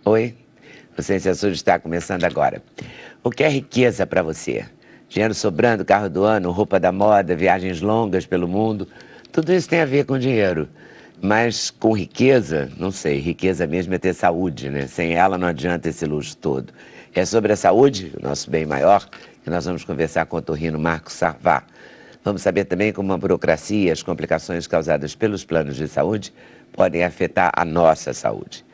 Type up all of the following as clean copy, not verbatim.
Oi, o Ciência Saúde está começando agora. O que é riqueza para você? Dinheiro sobrando, carro do ano, roupa da moda, viagens longas pelo mundo, tudo isso tem a ver com dinheiro. Mas com riqueza, não sei, riqueza mesmo é ter saúde, né? Sem ela não adianta esse luxo todo. É sobre a saúde, o nosso bem maior, que nós vamos conversar com o otorrino Marcos Sarvá. Vamos saber também como a burocracia e as complicações causadas pelos planos de saúde podem afetar a nossa saúde.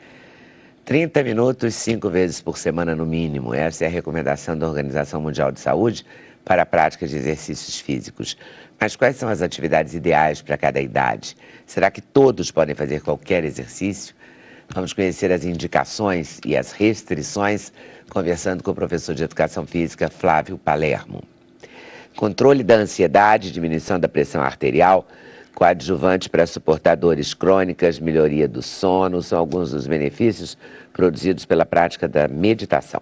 30 minutos, 5 vezes por semana no mínimo. Essa é a recomendação da Organização Mundial de Saúde para a prática de exercícios físicos. Mas quais são as atividades ideais para cada idade? Será que todos podem fazer qualquer exercício? Vamos conhecer as indicações e as restrições, conversando com o professor de Educação Física, Flávio Palermo. Controle da ansiedade, diminuição da pressão arterial, coadjuvante para suportar dores crônicas, melhoria do sono, são alguns dos benefícios produzidos pela prática da meditação.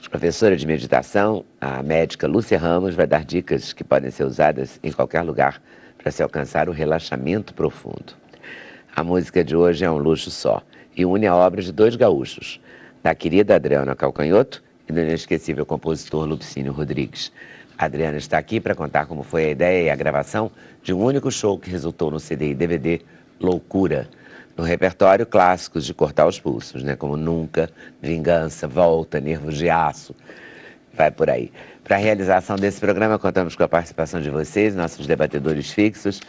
A professora de meditação, a médica Lúcia Ramos, vai dar dicas que podem ser usadas em qualquer lugar para se alcançar o relaxamento profundo. A música de hoje é um luxo só e une a obra de dois gaúchos, da querida Adriana Calcanhoto e do inesquecível compositor Lupicínio Rodrigues. A Adriana está aqui para contar como foi a ideia e a gravação de um único show que resultou no CD e DVD Loucura. No repertório, clássicos de cortar os pulsos, né? Como Nunca, Vingança, Volta, Nervos de Aço. Vai por aí. Para a realização desse programa, contamos com a participação de vocês, nossos debatedores fixos,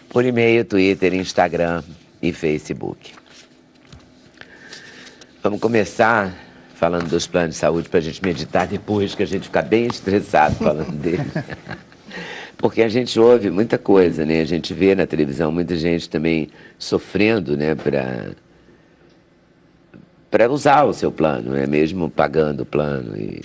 por e-mail, Twitter, Instagram e Facebook. Vamos começar falando dos planos de saúde para a gente meditar depois, que a gente fica bem estressado falando dele. Porque a gente ouve muita coisa, né? A gente vê na televisão muita gente também sofrendo, né? Para usar o seu plano, né? Mesmo pagando o plano. E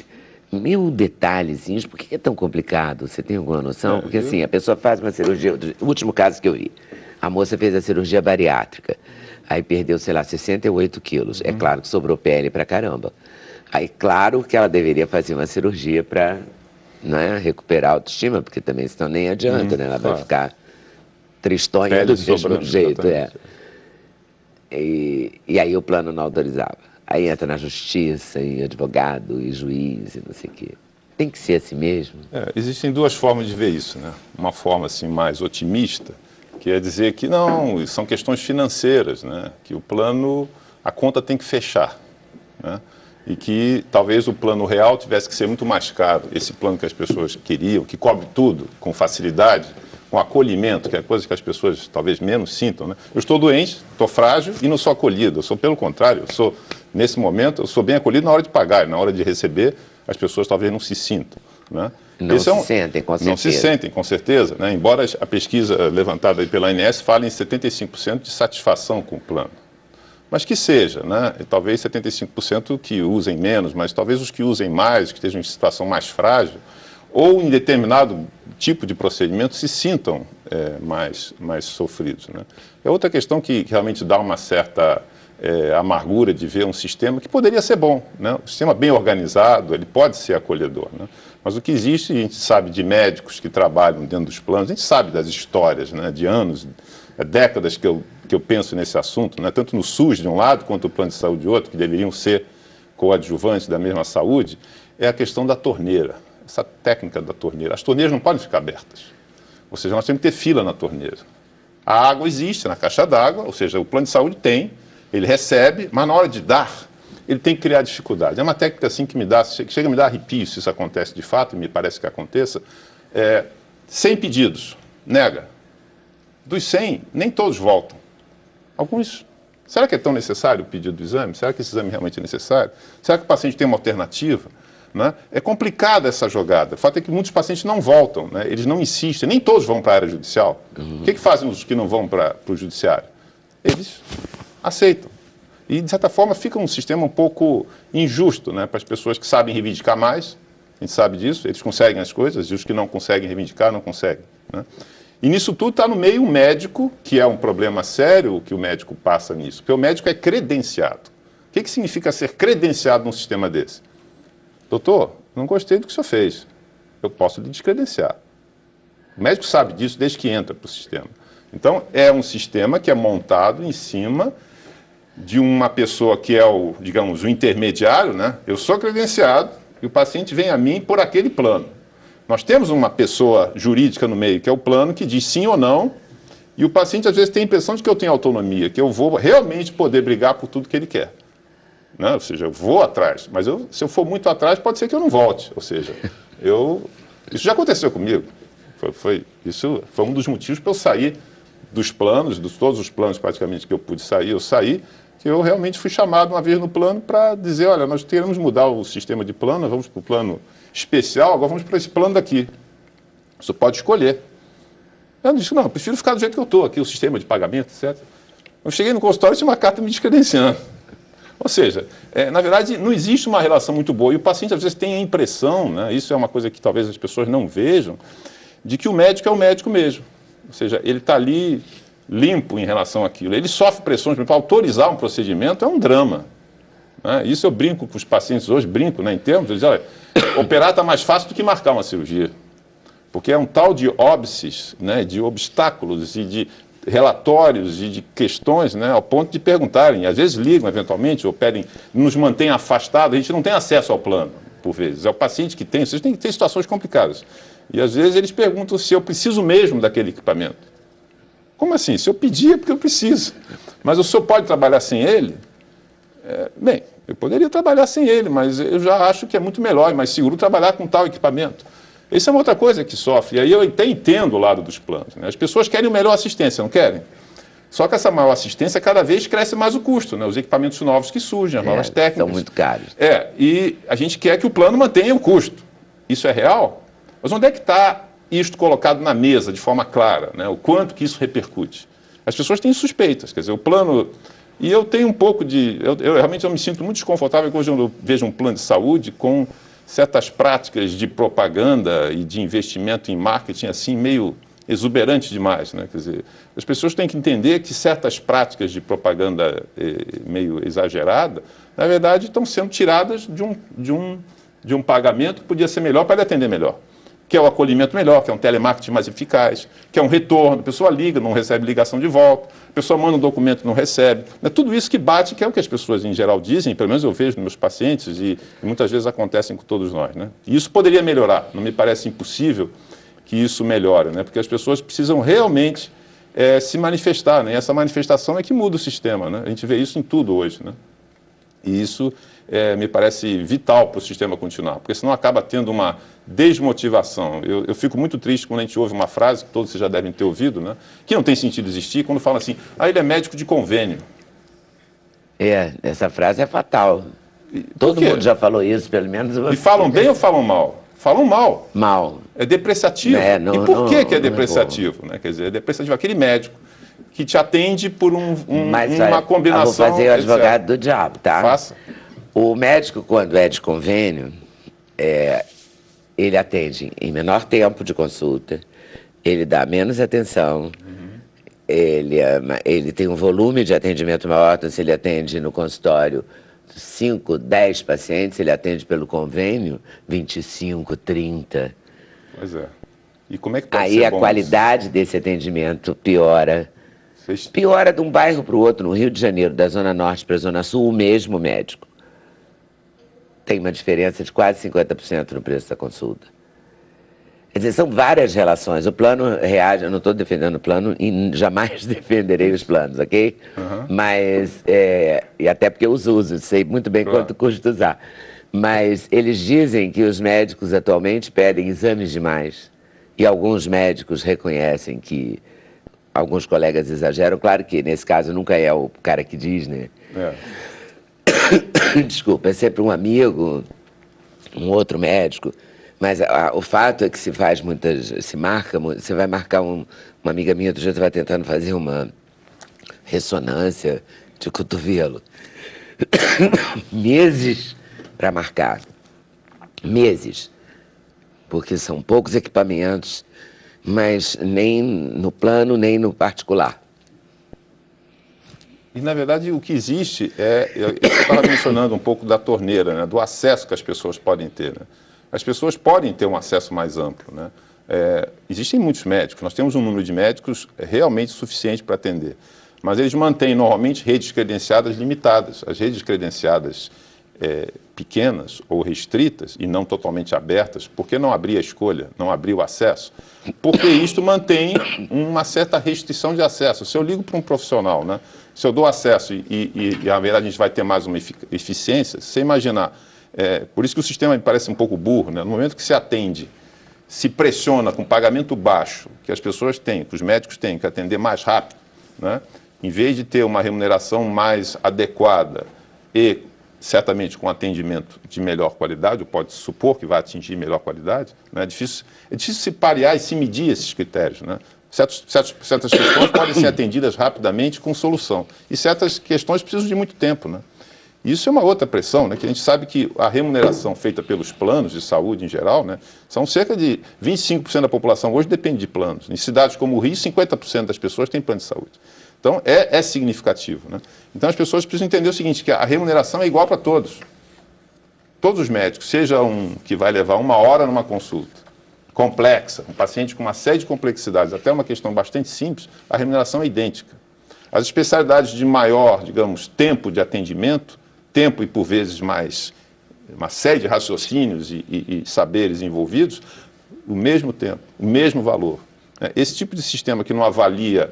mil detalhezinhos, por que é tão complicado? Você tem alguma noção? Porque assim, a pessoa faz uma cirurgia, o último caso que eu vi, a moça fez a cirurgia bariátrica, aí perdeu, sei lá, 68 quilos. É claro que sobrou pele pra caramba. Aí, claro que ela deveria fazer uma cirurgia para, né, recuperar a autoestima, porque também senão nem adianta, né? Ela vai ficar tristonha Pele do mesmo sobrando, jeito, exatamente. E aí o plano não autorizava. Aí entra na justiça, e advogado, e juiz, e não sei o quê. Tem que ser assim mesmo? Existem duas formas de ver isso, né? Uma forma assim mais otimista, que é dizer que não, são questões financeiras, né? Que o plano, a conta tem que fechar, né? E que talvez o plano real tivesse que ser muito mais caro. Esse plano que as pessoas queriam, que cobre tudo com facilidade, com acolhimento, que é a coisa que as pessoas talvez menos sintam, né? Eu estou doente, estou frágil e não sou acolhido. Eu sou pelo contrário, eu sou, nesse momento, eu sou bem acolhido na hora de pagar, na hora de receber, as pessoas talvez não se sintam, né? Não se sentem, com certeza. Não se sentem, com certeza, né? Embora a pesquisa levantada aí pela ANS fale em 75% de satisfação com o plano. Mas que seja, né? E talvez 75% que usem menos, mas talvez os que usem mais, que estejam em situação mais frágil, ou em determinado tipo de procedimento se sintam mais sofridos, né? É outra questão que realmente dá uma certa amargura de ver um sistema que poderia ser bom, né? Um sistema bem organizado, ele pode ser acolhedor, né? Mas o que existe, a gente sabe de médicos que trabalham dentro dos planos, a gente sabe das histórias, né, de anos, décadas que eu penso nesse assunto, né, tanto no SUS de um lado, quanto o plano de saúde de outro, que deveriam ser coadjuvantes da mesma saúde, é a questão da torneira, essa técnica da torneira. As torneiras não podem ficar abertas, ou seja, nós temos que ter fila na torneira. A água existe na caixa d'água, ou seja, o plano de saúde tem, ele recebe, mas na hora de dar, ele tem que criar dificuldade. É uma técnica assim que chega a me dar arrepio se isso acontece de fato, e me parece que aconteça. 100 pedidos, nega. Dos 100, nem todos voltam. Alguns, será que é tão necessário o pedido do exame? Será que esse exame realmente é necessário? Será que o paciente tem uma alternativa? Né? É complicada essa jogada. O fato é que muitos pacientes não voltam, né? Eles não insistem, nem todos vão para a área judicial. O que fazem os que não vão para o judiciário? Eles aceitam. E, de certa forma, fica um sistema um pouco injusto, né, para as pessoas que sabem reivindicar mais, a gente sabe disso, eles conseguem as coisas, e os que não conseguem reivindicar, não conseguem, né? E nisso tudo está no meio um médico, que é um problema sério que o médico passa nisso, porque o médico é credenciado. O que significa ser credenciado num sistema desse? Doutor, não gostei do que o senhor fez, eu posso lhe descredenciar. O médico sabe disso desde que entra para o sistema. Então, é um sistema que é montado em cima de uma pessoa que é o, digamos, o intermediário, né? Eu sou credenciado e o paciente vem a mim por aquele plano. Nós temos uma pessoa jurídica no meio, que é o plano, que diz sim ou não, e o paciente às vezes tem a impressão de que eu tenho autonomia, que eu vou realmente poder brigar por tudo que ele quer. Né? Ou seja, eu vou atrás, mas se eu for muito atrás, pode ser que eu não volte. Ou seja, isso já aconteceu comigo. Isso foi um dos motivos para eu sair dos planos, de todos os planos praticamente que eu pude sair, eu saí, que eu realmente fui chamado uma vez no plano para dizer, olha, nós queremos mudar o sistema de plano, vamos para o plano especial, agora vamos para esse plano daqui. Você pode escolher. Eu disse, não, eu prefiro ficar do jeito que eu estou, aqui o sistema de pagamento, etc. Eu cheguei no consultório e tinha uma carta me descredenciando. Ou seja, na verdade, não existe uma relação muito boa. E o paciente, às vezes, tem a impressão, né, isso é uma coisa que talvez as pessoas não vejam, de que o médico é o médico mesmo. Ou seja, ele está ali limpo em relação àquilo. Ele sofre pressões, para autorizar um procedimento é um drama. Né? Isso eu brinco com os pacientes hoje, né, em termos, eu digo, olha, operar está mais fácil do que marcar uma cirurgia. Porque é um tal de óbices, né, de obstáculos e de relatórios e de questões, né, ao ponto de perguntarem, às vezes ligam eventualmente ou pedem, nos mantém afastados, a gente não tem acesso ao plano, por vezes. É o paciente que tem, vocês têm que ter situações complicadas. E às vezes eles perguntam se eu preciso mesmo daquele equipamento. Como assim? Se eu pedir é porque eu preciso. Mas o senhor pode trabalhar sem ele? Bem, eu poderia trabalhar sem ele, mas eu já acho que é muito melhor e mais seguro trabalhar com tal equipamento. Isso é uma outra coisa que sofre. E aí eu até entendo o lado dos planos. Né? As pessoas querem melhor assistência, não querem? Só que essa maior assistência, cada vez cresce mais o custo. Né? Os equipamentos novos que surgem, as novas técnicas. São muito caros. E a gente quer que o plano mantenha o custo. Isso é real? Mas onde é que está isto colocado na mesa de forma clara? Né? O quanto que isso repercute? As pessoas têm suspeitas. Quer dizer, o plano... E eu tenho um pouco de... Eu realmente me sinto muito desconfortável quando eu vejo um plano de saúde com certas práticas de propaganda e de investimento em marketing assim meio exuberante demais, né? Quer dizer, as pessoas têm que entender que certas práticas de propaganda meio exagerada, na verdade, estão sendo tiradas de um pagamento que podia ser melhor para ele atender melhor. Que é o acolhimento melhor, que é um telemarketing mais eficaz, que é um retorno, a pessoa liga, não recebe ligação de volta, a pessoa manda um documento, não recebe. É tudo isso que bate, que é o que as pessoas em geral dizem, pelo menos eu vejo nos meus pacientes e muitas vezes acontecem com todos nós. Né? E isso poderia melhorar, não me parece impossível que isso melhore, né? Porque as pessoas precisam realmente se manifestar, né? E essa manifestação é que muda o sistema, né? A gente vê isso em tudo hoje, né? E isso me parece vital para o sistema continuar, porque senão acaba tendo uma desmotivação. Eu fico muito triste quando a gente ouve uma frase, que todos vocês já devem ter ouvido, né, que não tem sentido existir, quando fala assim, ele é médico de convênio. Essa frase é fatal. Todo mundo já falou isso, pelo menos você. E falam bem ou falam mal? Falam mal. Mal. É depreciativo. E por que é depreciativo? Né? Quer dizer, é depreciativo aquele médico que te atende por uma combinação... Eu vou fazer o advogado do diabo, tá? Faça. O médico, quando é de convênio, ele atende em menor tempo de consulta, ele dá menos atenção, ele tem um volume de atendimento maior, então se ele atende no consultório 5, 10 pacientes, ele atende pelo convênio 25, 30. Pois é. E como é que pode Aí ser a bom qualidade isso? desse atendimento piora. Piora de um bairro para o outro, no Rio de Janeiro, da Zona Norte para a Zona Sul, o mesmo médico. Tem uma diferença de quase 50% no preço da consulta. Quer dizer, são várias relações. O plano reage, eu não estou defendendo o plano e jamais defenderei os planos, ok? Mas, e até porque eu os uso, sei muito bem quanto custa usar. Mas eles dizem que os médicos atualmente pedem exames demais. E alguns médicos reconhecem que alguns colegas exageram. Claro que nesse caso nunca é o cara que diz, né? Desculpa, é sempre um amigo, um outro médico, mas o fato é que se faz você vai marcar uma amiga minha, outro dia você vai tentando fazer uma ressonância de cotovelo. Meses para marcar, meses, porque são poucos equipamentos, mas nem no plano, nem no particular. E, na verdade, o que existe eu estava mencionando um pouco da torneira, né, do acesso que as pessoas podem ter. Né? As pessoas podem ter um acesso mais amplo. Né? Existem muitos médicos, nós temos um número de médicos realmente suficiente para atender. mas eles mantêm normalmente redes credenciadas limitadas. As redes credenciadas pequenas ou restritas e não totalmente abertas, por que não abrir a escolha, não abrir o acesso? Porque isto mantém uma certa restrição de acesso. Se eu ligo para um profissional, né, se eu dou acesso e na verdade a gente vai ter mais uma eficiência, se você imaginar, por isso que o sistema me parece um pouco burro, né? No momento que se atende, se pressiona com pagamento baixo, que as pessoas têm, que os médicos têm que atender mais rápido, né? Em vez de ter uma remuneração mais adequada e certamente com atendimento de melhor qualidade, ou pode supor que vai atingir melhor qualidade, né? É difícil se parear e se medir esses critérios, né? Certas questões podem ser atendidas rapidamente com solução, e certas questões precisam de muito tempo, né? Isso é uma outra pressão, né? Que a gente sabe que a remuneração feita pelos planos de saúde em geral, né, são cerca de 25% da população hoje depende de planos. Em cidades como o Rio, 50% das pessoas têm plano de saúde. Então, é significativo, né? Então, as pessoas precisam entender o seguinte, que a remuneração é igual para todos. Todos os médicos, seja um que vai levar 1 hora numa consulta complexa, um paciente com uma série de complexidades, até uma questão bastante simples, a remuneração é idêntica. As especialidades de maior, digamos, tempo de atendimento, tempo e, por vezes, mais uma série de raciocínios e saberes envolvidos, o mesmo tempo, o mesmo valor. Esse tipo de sistema que não avalia,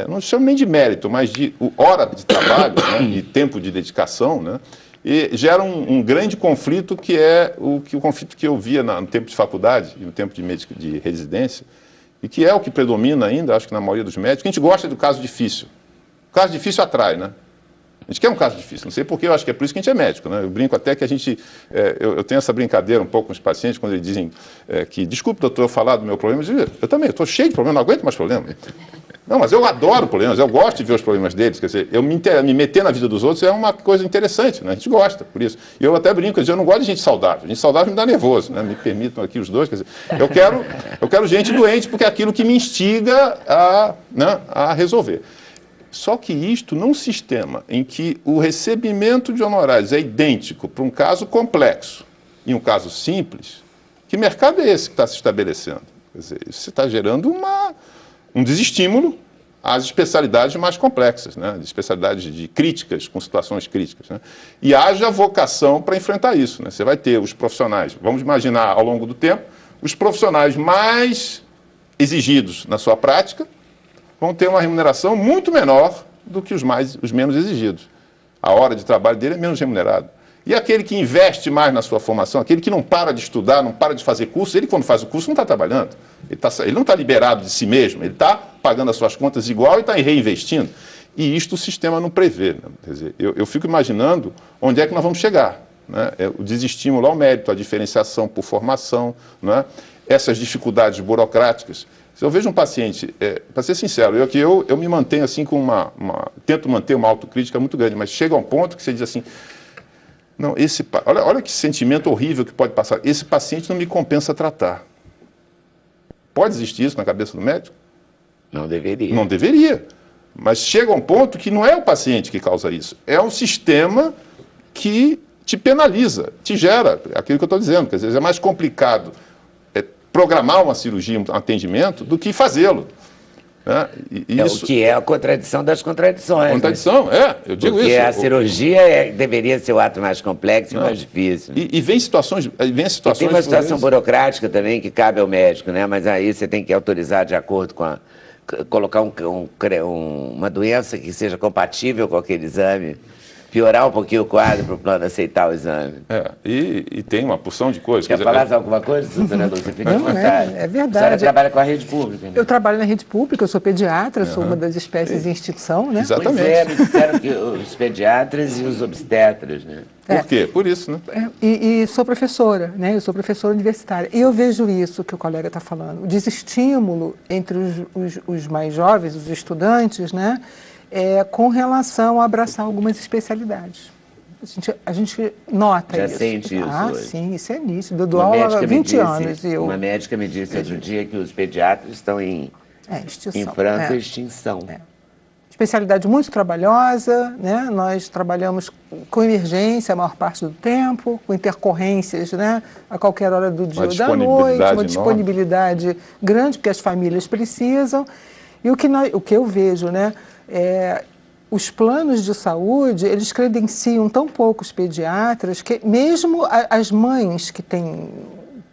não chamo nem de mérito, mas de hora de trabalho, né, e tempo de dedicação, né, e gera um grande conflito que é o conflito que eu via no tempo de faculdade e no tempo de residência, e que é o que predomina ainda, acho que na maioria dos médicos. A gente gosta do caso difícil. O caso difícil atrai, né? A gente quer um caso difícil, não sei porquê, eu acho que é por isso que a gente é médico, né? Eu brinco até que a gente, eu tenho essa brincadeira um pouco com os pacientes, quando eles dizem que, desculpe, doutor, eu falar do meu problema, eu digo, eu também, eu estou cheio de problemas, não aguento mais problemas. Não, mas eu adoro problemas, eu gosto de ver os problemas deles, quer dizer, eu me meter na vida dos outros é uma coisa interessante, né? A gente gosta, por isso. E eu até brinco, eu não gosto de gente saudável me dá nervoso, né? Me permitam aqui os dois, quer dizer, eu quero gente doente, porque é aquilo que me instiga a resolver. Só que isto num sistema em que o recebimento de honorários é idêntico para um caso complexo e um caso simples, que mercado é esse que está se estabelecendo? Quer dizer, você está gerando um desestímulo às especialidades mais complexas, né? De especialidades de críticas, com situações críticas, né? E haja vocação para enfrentar isso, né? Você vai ter os profissionais, vamos imaginar ao longo do tempo, os profissionais mais exigidos na sua prática, vão ter uma remuneração muito menor do que os menos exigidos. A hora de trabalho dele é menos remunerado. E aquele que investe mais na sua formação, aquele que não para de estudar, não para de fazer curso, ele quando faz o curso não está trabalhando. Ele não está liberado de si mesmo, ele está pagando as suas contas igual e está reinvestindo. E isto o sistema não prevê, né? Quer dizer, eu fico imaginando onde é que nós vamos chegar, né? O desestímulo ao mérito, a diferenciação por formação, né? Essas dificuldades burocráticas. Se eu vejo um paciente, para ser sincero, eu me mantenho assim com tento manter uma autocrítica muito grande, mas chega a um ponto que você diz assim, não, olha que sentimento horrível que pode passar, esse paciente não me compensa tratar. Pode existir isso na cabeça do médico? Não deveria. Não deveria, mas chega a um ponto que não é o paciente que causa isso, é um sistema que te penaliza, te gera, aquilo que eu estou dizendo, quer dizer, é mais complicado programar uma cirurgia, um atendimento, do que fazê-lo. Né? O que é a contradição das contradições. Contradição, né? Eu digo porque isso. Porque a cirurgia deveria ser o ato mais complexo e mais difícil. E vem situações... E tem uma situação burocrática também que cabe ao médico, né? Mas aí você tem que autorizar de acordo com colocar uma doença que seja compatível com aquele exame. Piorar um pouquinho o quadro para o plano aceitar o exame. E tem uma porção de coisas. Quer falar alguma coisa, doutora Lúcia? Fique à vontade. É verdade. A senhora trabalha com a rede pública, né? Eu trabalho na rede pública, eu sou pediatra, sou uma das espécies em extinção, né? Exatamente. Pois me disseram que os pediatras e os obstetras, né? Por quê? Por isso, né? E sou professora, né? Eu sou professora universitária. E eu vejo isso que o colega está falando, o desestímulo entre os mais jovens, os estudantes, né? Com relação a abraçar algumas especialidades. A gente nota Já isso. sente isso hoje. Sim, isso é nítido. Eu dou aula há 20 anos. Uma médica me disse outro dia que os pediatras estão em franca extinção. Especialidade muito trabalhosa, né? Nós trabalhamos com emergência a maior parte do tempo, com intercorrências, né? A qualquer hora do dia ou da noite, uma disponibilidade grande, porque as famílias precisam. E o que eu vejo, né? Os planos de saúde, eles credenciam tão poucos pediatras que mesmo as mães que têm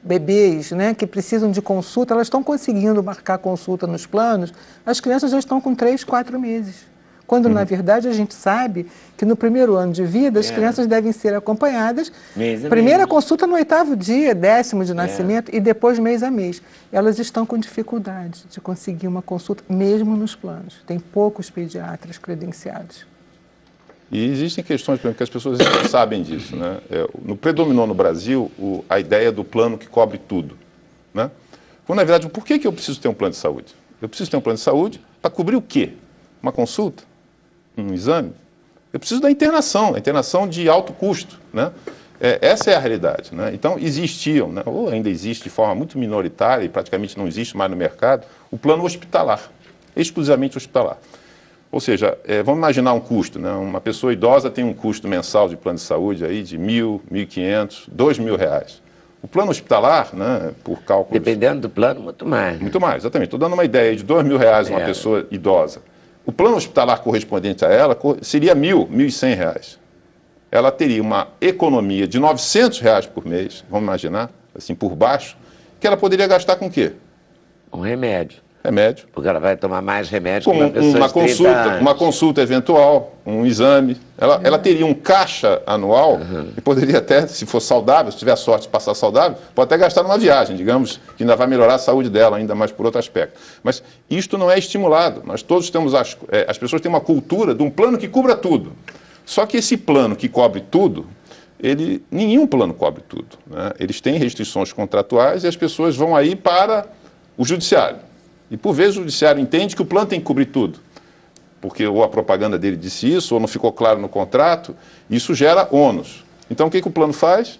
bebês, né, que precisam de consulta, elas estão conseguindo marcar consulta nos planos, as crianças já estão com 3, 4 meses. Quando, na verdade, a gente sabe que no primeiro ano de vida, as crianças devem ser acompanhadas. Primeira consulta no 8º dia, 10º de nascimento, e depois mês a mês. Elas estão com dificuldade de conseguir uma consulta, mesmo nos planos. Tem poucos pediatras credenciados. E existem questões, por exemplo, que as pessoas não sabem disso, né? Predominou no Brasil a ideia do plano que cobre tudo, né? Quando, na verdade, por que eu preciso ter um plano de saúde? Eu preciso ter um plano de saúde para cobrir o quê? Uma consulta? Um exame? Eu preciso da internação, a internação de alto custo, né? Essa é a realidade, né? Então, existiam, né, ou ainda existe de forma muito minoritária e praticamente não existe mais no mercado, o plano hospitalar, exclusivamente hospitalar. Ou seja, vamos imaginar um custo, né? Uma pessoa idosa tem um custo mensal de plano de saúde aí de R$1.000, R$1.500, R$2.000. O plano hospitalar, né, por cálculos... Dependendo do plano, muito mais. Muito mais, exatamente. Estou dando uma ideia de R$2.000 uma pessoa idosa. O plano hospitalar correspondente a ela seria R$1.000, R$1.100. Ela teria uma economia de R$900 por mês, vamos imaginar, assim, por baixo, que ela poderia gastar com o quê? Um remédio. Remédio. Porque ela vai tomar mais remédio com que uma pessoa de 30 anos. Uma consulta eventual, um exame. Ela teria um caixa anual e poderia até, se for saudável, se tiver sorte de passar saudável, pode até gastar numa viagem, digamos, que ainda vai melhorar a saúde dela, ainda mais por outro aspecto. Mas isto não é estimulado. Nós todos temos, as pessoas têm uma cultura de um plano que cubra tudo. Só que esse plano que cobre tudo, nenhum plano cobre tudo, né? Eles têm restrições contratuais e as pessoas vão aí para o judiciário. E, por vezes, o judiciário entende que o plano tem que cobrir tudo, porque ou a propaganda dele disse isso, ou não ficou claro no contrato, isso gera ônus. Então, o que o plano faz?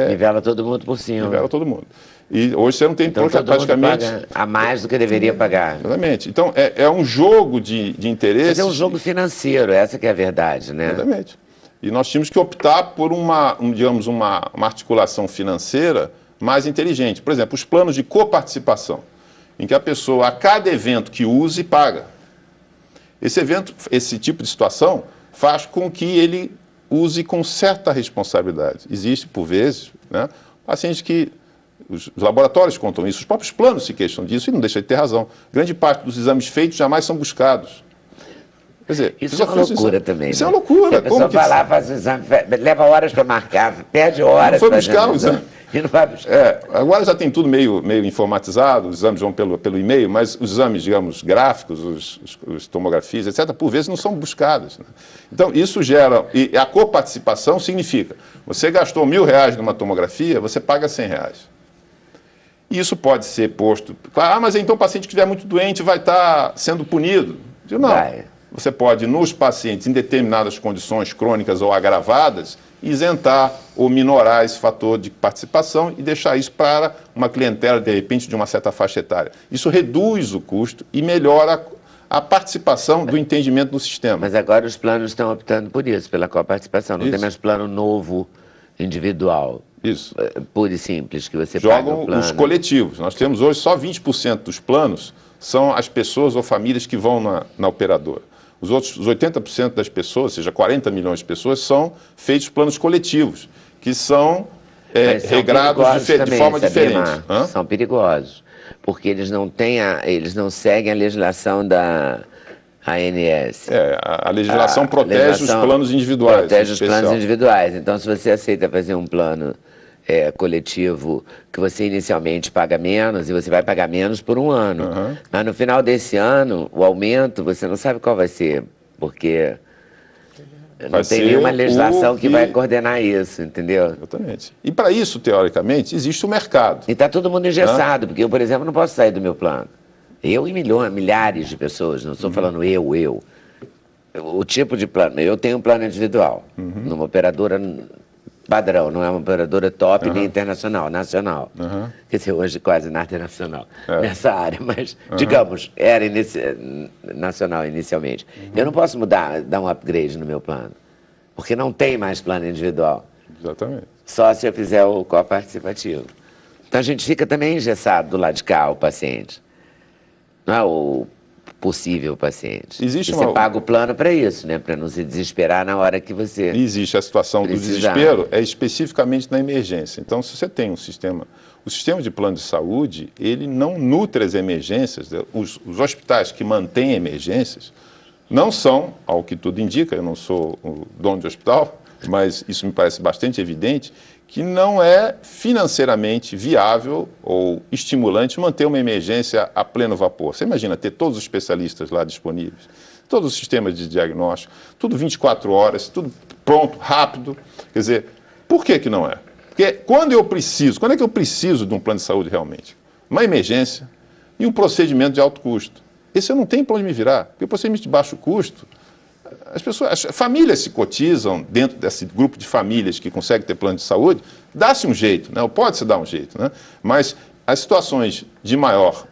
Nivela todo mundo por cima. Nivela todo mundo. E hoje você não tem então, praticamente... Paga a mais do que deveria pagar. Exatamente. Então, é um jogo de interesses... Mas é um jogo financeiro, essa que é a verdade, né? Exatamente. E nós tínhamos que optar por uma articulação financeira mais inteligente. Por exemplo, os planos de coparticipação, em que a pessoa, a cada evento que use, paga. Esse tipo de situação faz com que ele use com certa responsabilidade. Existe, por vezes, né, pacientes que... Os laboratórios contam isso, os próprios planos se queixam disso e não deixam de ter razão. Grande parte dos exames feitos jamais são buscados. Quer dizer, isso é uma loucura também. Isso é uma loucura. A pessoa vai lá, faz o exame, leva horas para marcar, perde horas para buscar o exame. E não vai buscar. Agora já tem tudo meio informatizado, os exames vão pelo e-mail, mas os exames, digamos, gráficos, os tomografias, etc., por vezes não são buscados, né? Então, isso gera... E a coparticipação significa, você gastou R$1.000 numa tomografia, você paga R$100. E isso pode ser posto... mas então o paciente que estiver muito doente vai estar sendo punido. Eu digo, não. Você pode, nos pacientes em determinadas condições crônicas ou agravadas, isentar ou minorar esse fator de participação e deixar isso para uma clientela, de repente, de uma certa faixa etária. Isso reduz o custo e melhora a participação do entendimento do sistema. Mas agora os planos estão optando por isso, pela coparticipação. Não tem mais plano novo, individual. Isso. Puro e simples, que você jogam paga o plano. Os coletivos. Nós temos hoje só 20% dos planos são as pessoas ou famílias que vão na operadora. Os 80% das pessoas, ou seja, 40 milhões de pessoas, são feitos planos coletivos, que são regrados de forma diferente. São perigosos, porque eles não seguem a legislação da ANS. A legislação protege os planos individuais. Protege os planos individuais. Então, se você aceita fazer um plano coletivo, que você inicialmente paga menos, e você vai pagar menos por um ano. Mas no final desse ano, o aumento, você não sabe qual vai ser, porque não tem nenhuma legislação que vai coordenar isso, entendeu? Exatamente. E para isso, teoricamente, existe o mercado. E está todo mundo engessado, porque eu, por exemplo, não posso sair do meu plano. Eu e milhares de pessoas, não estou falando eu. O tipo de plano, eu tenho um plano individual, numa operadora padrão, não é uma operadora top nem internacional, nacional. Quer dizer, hoje quase nada é nacional nessa área, mas, digamos, era nacional inicialmente. Eu não posso dar um upgrade no meu plano, porque não tem mais plano individual. Exatamente. Só se eu fizer o coparticipativo. Então a gente fica também engessado do lado de cá, o paciente. Não é? possível paciente. Existe você paga o plano para isso, né? Para não se desesperar na hora que você existe a situação do desespero, é especificamente na emergência. Então, se você tem um sistema... O sistema de plano de saúde, ele não nutre as emergências. Os hospitais que mantêm emergências não são, ao que tudo indica, eu não sou o dono de hospital, mas isso me parece bastante evidente, que não é financeiramente viável ou estimulante manter uma emergência a pleno vapor. Você imagina ter todos os especialistas lá disponíveis, todos os sistemas de diagnóstico, tudo 24 horas, tudo pronto, rápido. Quer dizer, por que não é? Porque quando é que eu preciso de um plano de saúde realmente? Uma emergência e um procedimento de alto custo. Esse eu não tenho para onde me virar, porque o procedimento de baixo custo, as famílias se cotizam dentro desse grupo de famílias que conseguem ter plano de saúde, dá-se um jeito, né? Ou pode-se dar um jeito, né? Mas as situações de maior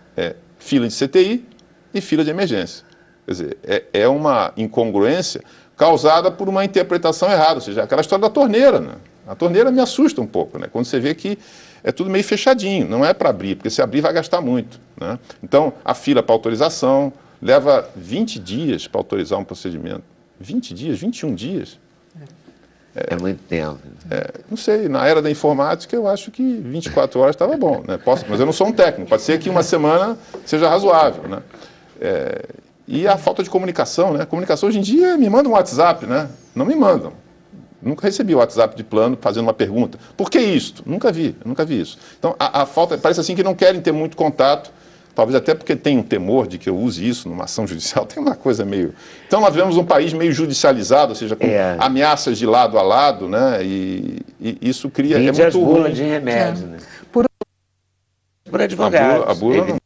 fila de CTI e fila de emergência. Quer dizer, é uma incongruência causada por uma interpretação errada, ou seja, aquela história da torneira, né? A torneira me assusta um pouco, né? Quando você vê que é tudo meio fechadinho, não é para abrir, porque se abrir vai gastar muito, né? Então, a fila para autorização leva 20 dias para autorizar um procedimento. 20 dias, 21 dias. É muito tempo. Não sei, na era da informática eu acho que 24 horas estava bom, né? Mas eu não sou um técnico, pode ser que uma semana seja razoável, né? E a falta de comunicação, né? A comunicação hoje em dia me manda um WhatsApp, né? Não me mandam. Nunca recebi o WhatsApp de plano fazendo uma pergunta. Por que isto? Nunca vi isso. Então, a falta, parece assim que não querem ter muito contato, talvez até porque tem um temor de que eu use isso numa ação judicial, tem uma coisa meio... Então, nós vivemos um país meio judicializado, ou seja, com ameaças de lado a lado, né? E isso cria... Vende as bulas de remédio, né? Por advogado. A bula não...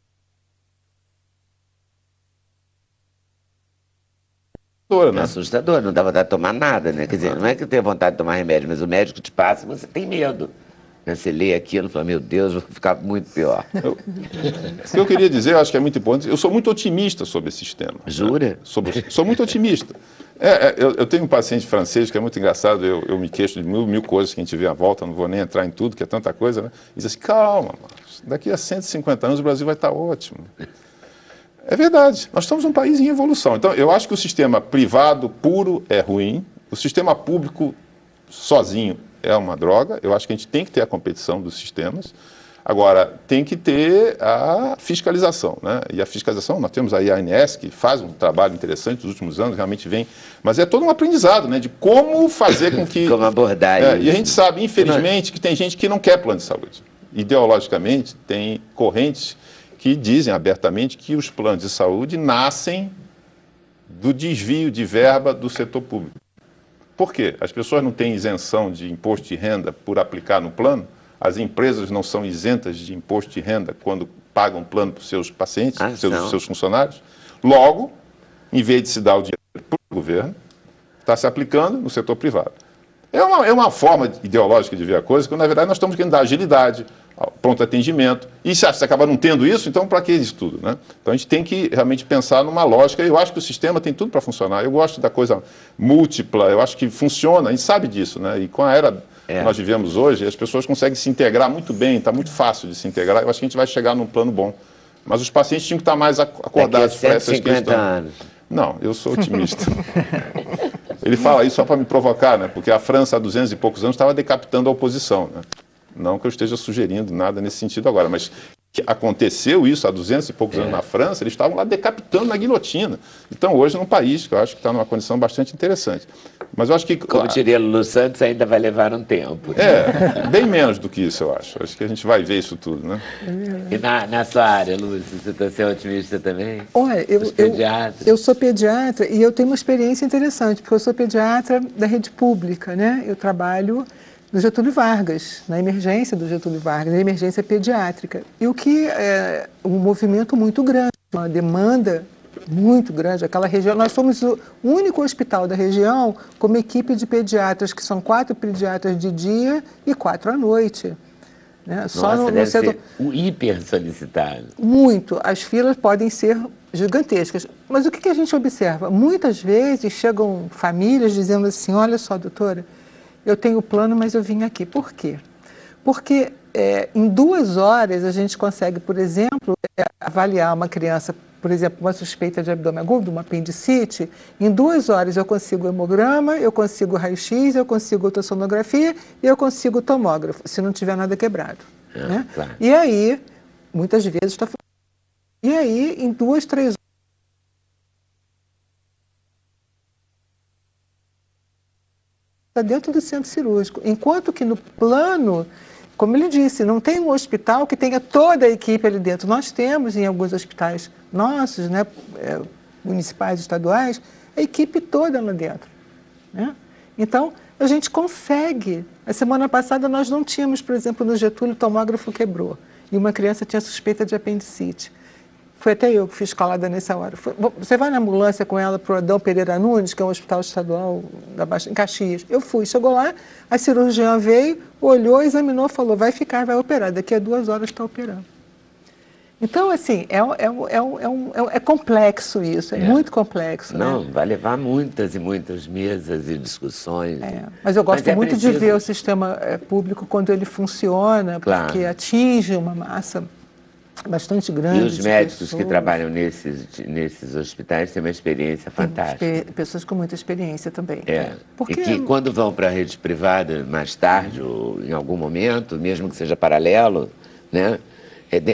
É assustador, não dá vontade de tomar nada, né? Quer dizer, não é que eu tenha vontade de tomar remédio, mas o médico te passa e você tem medo. Você lê aquilo e fala, meu Deus, vou ficar muito pior. O que eu queria dizer, eu acho que é muito importante, eu sou muito otimista sobre esse sistema. Jura? Né? Sou muito otimista. Eu tenho um paciente francês que é muito engraçado, eu me queixo de mil coisas que a gente vê à volta, não vou nem entrar em tudo, que é tanta coisa, né? E diz assim, calma, daqui a 150 anos o Brasil vai estar ótimo. É verdade, nós estamos num país em evolução. Então, eu acho que o sistema privado puro é ruim, o sistema público sozinho é uma droga, eu acho que a gente tem que ter a competição dos sistemas. Agora, tem que ter a fiscalização, né? E a fiscalização, nós temos aí a ANS, que faz um trabalho interessante nos últimos anos, realmente vem, mas é todo um aprendizado, né? De como fazer com que... Como abordar isso. E a gente sabe, infelizmente, que tem gente que não quer plano de saúde. Ideologicamente, tem correntes que dizem abertamente que os planos de saúde nascem do desvio de verba do setor público. Por quê? As pessoas não têm isenção de imposto de renda por aplicar no plano, as empresas não são isentas de imposto de renda quando pagam plano para os seus pacientes, seus funcionários. Logo, em vez de se dar o dinheiro para o governo, está se aplicando no setor privado. É uma forma ideológica de ver a coisa, que na verdade nós estamos querendo dar agilidade, pronto atendimento, e se acaba não tendo isso, então para que isso tudo, né? Então a gente tem que realmente pensar numa lógica, eu acho que o sistema tem tudo para funcionar, eu gosto da coisa múltipla, eu acho que funciona, a gente sabe disso, né? E com a era que nós vivemos hoje, as pessoas conseguem se integrar muito bem, está muito fácil de se integrar, eu acho que a gente vai chegar num plano bom. Mas os pacientes tinham que estar mais acordados para essas questões. Anos. Não, eu sou otimista. Ele fala isso só para me provocar, né? Porque a França, há 200 e poucos anos, estava decapitando a oposição, né? Não que eu esteja sugerindo nada nesse sentido agora, mas que aconteceu isso há 200 e poucos anos na França, eles estavam lá decapitando na guilhotina. Então, hoje, num país que eu acho que está numa condição bastante interessante. Mas eu acho que... Como diria Lulu Santos, ainda vai levar um tempo. Bem menos do que isso, eu acho. Acho que a gente vai ver isso tudo, né? E na sua área, Lúcia, você está sendo otimista também? Olha, eu sou pediatra e eu tenho uma experiência interessante, porque eu sou pediatra da rede pública, né? Eu trabalho do Getúlio Vargas, na emergência do Getúlio Vargas, na emergência pediátrica. E o que é um movimento muito grande, uma demanda muito grande. Aquela região, nós somos o único hospital da região com uma equipe de pediatras, que são 4 pediatras de dia e 4 à noite. Né? Nossa, no deve ser hiper solicitado. Muito. As filas podem ser gigantescas. Mas o que a gente observa? Muitas vezes chegam famílias dizendo assim, olha só, doutora, eu tenho plano, mas eu vim aqui. Por quê? Porque em 2 horas a gente consegue, por exemplo, avaliar uma criança por exemplo, uma suspeita de abdômen agudo, uma apendicite, em 2 horas eu consigo hemograma, eu consigo raio-x, eu consigo ultrassonografia e eu consigo tomógrafo, se não tiver nada quebrado. Né? Claro. E aí, muitas vezes está... E aí, em 2, 3 horas, está dentro do centro cirúrgico. Enquanto que no plano, como ele disse, não tem um hospital que tenha toda a equipe ali dentro. Nós temos em alguns hospitais nossos, né, municipais, estaduais, a equipe toda lá dentro. Né? Então, a gente consegue. A semana passada nós não tínhamos, por exemplo, no Getúlio, o tomógrafo quebrou e uma criança tinha suspeita de apendicite. Foi até eu que fui escalada nessa hora. Você vai na ambulância com ela para o Adão Pereira Nunes, que é um hospital estadual em Caxias. Eu fui, chegou lá, a cirurgiã veio, olhou, examinou, falou, vai ficar, vai operar. Daqui a 2 horas está operando. Então, assim, é complexo isso, é muito complexo. Não, né? vai levar muitas e muitas mesas e discussões. Mas eu gosto muito de preciso... ver o sistema público quando ele funciona, Claro. porque atinge uma massa bastante grande. E os médicos pessoas. que trabalham nesses hospitais têm uma experiência fantástica. Pessoas com muita experiência também. Porque... E que quando vão para a rede privada mais tarde, ou em algum momento, mesmo que seja paralelo, né,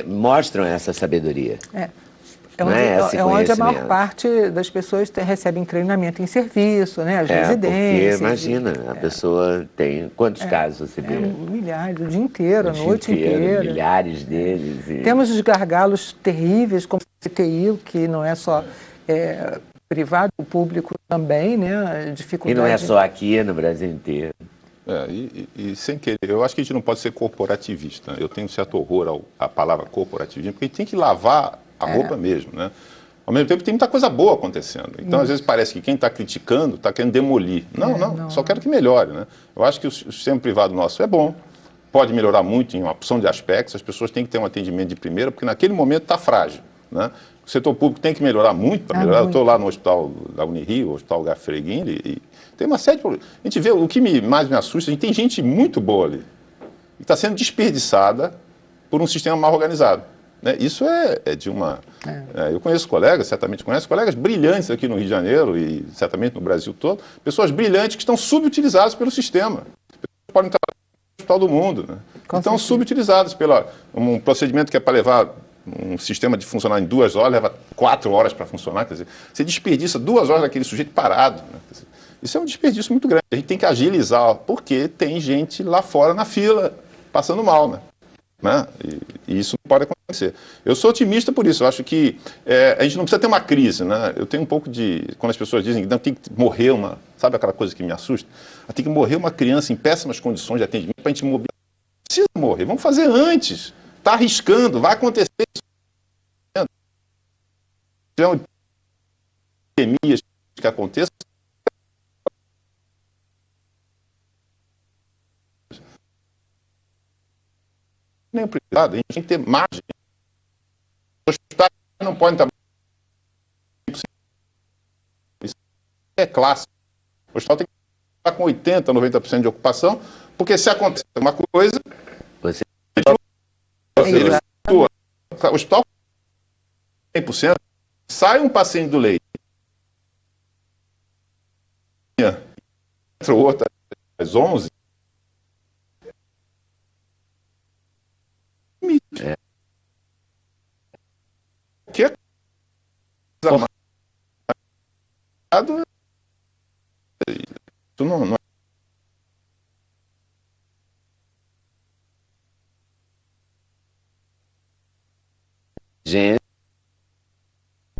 mostram essa sabedoria. É onde a maior parte das pessoas recebem treinamento em serviço, né, as residências. Porque, imagina, a pessoa tem... Quantos casos você vê? Milhares, o dia inteiro, a noite inteira. Milhares deles. E... Temos os gargalos terríveis, como o CTI, que não é só privado, o público também, né, dificuldade... E não é só aqui, é no Brasil inteiro. E sem querer, eu acho que a gente não pode ser corporativista. Eu tenho um certo horror à palavra corporativismo, porque a gente tem que lavar a roupa mesmo, né? Ao mesmo tempo tem muita coisa boa acontecendo. Então, às vezes parece que quem está criticando está querendo demolir. Não, só quero que melhore, né? Eu acho que o sistema privado nosso é bom, pode melhorar muito em uma opção de aspectos, as pessoas têm que ter um atendimento de primeira, porque naquele momento está frágil, né? O setor público tem que melhorar muito para melhorar. Eu estou lá no hospital da Unirio, o Hospital Gafreguini, e tem uma série de problemas. A gente vê, o que mais me assusta, a gente tem gente muito boa ali, e está sendo desperdiçada por um sistema mal organizado. Né? Isso é de uma... eu conheço colegas, certamente conheço colegas brilhantes aqui no Rio de Janeiro e certamente no Brasil todo, pessoas brilhantes que estão subutilizadas pelo sistema. Pessoas podem estar no hospital do mundo, né? Estão subutilizadas pelo um procedimento que é para levar um sistema de funcionar em 2 horas, leva 4 horas para funcionar. Quer dizer, você desperdiça 2 horas daquele sujeito parado. Né? Quer dizer, isso é um desperdício muito grande. A gente tem que agilizar, porque tem gente lá fora na fila passando mal, né? E isso não pode acontecer. Eu sou otimista por isso. Eu acho que a gente não precisa ter uma crise, né? Eu tenho um pouco de... Quando as pessoas dizem que não, tem que morrer uma... Sabe aquela coisa que me assusta? Tem que morrer uma criança em péssimas condições de atendimento para a gente mobilizar. Não precisa morrer, vamos fazer antes. Está arriscando, vai acontecer isso. São epidemias que aconteçam. Nem o privado, a gente tem que ter margem. Os hospitais não podem estar... Isso é clássico. O hospital tem que estar com 80%, 90% de ocupação, porque se acontecer uma coisa... Você... O hospital 100%, sai um paciente do leito, entra o outro às 11, que é coisa tu não Gente,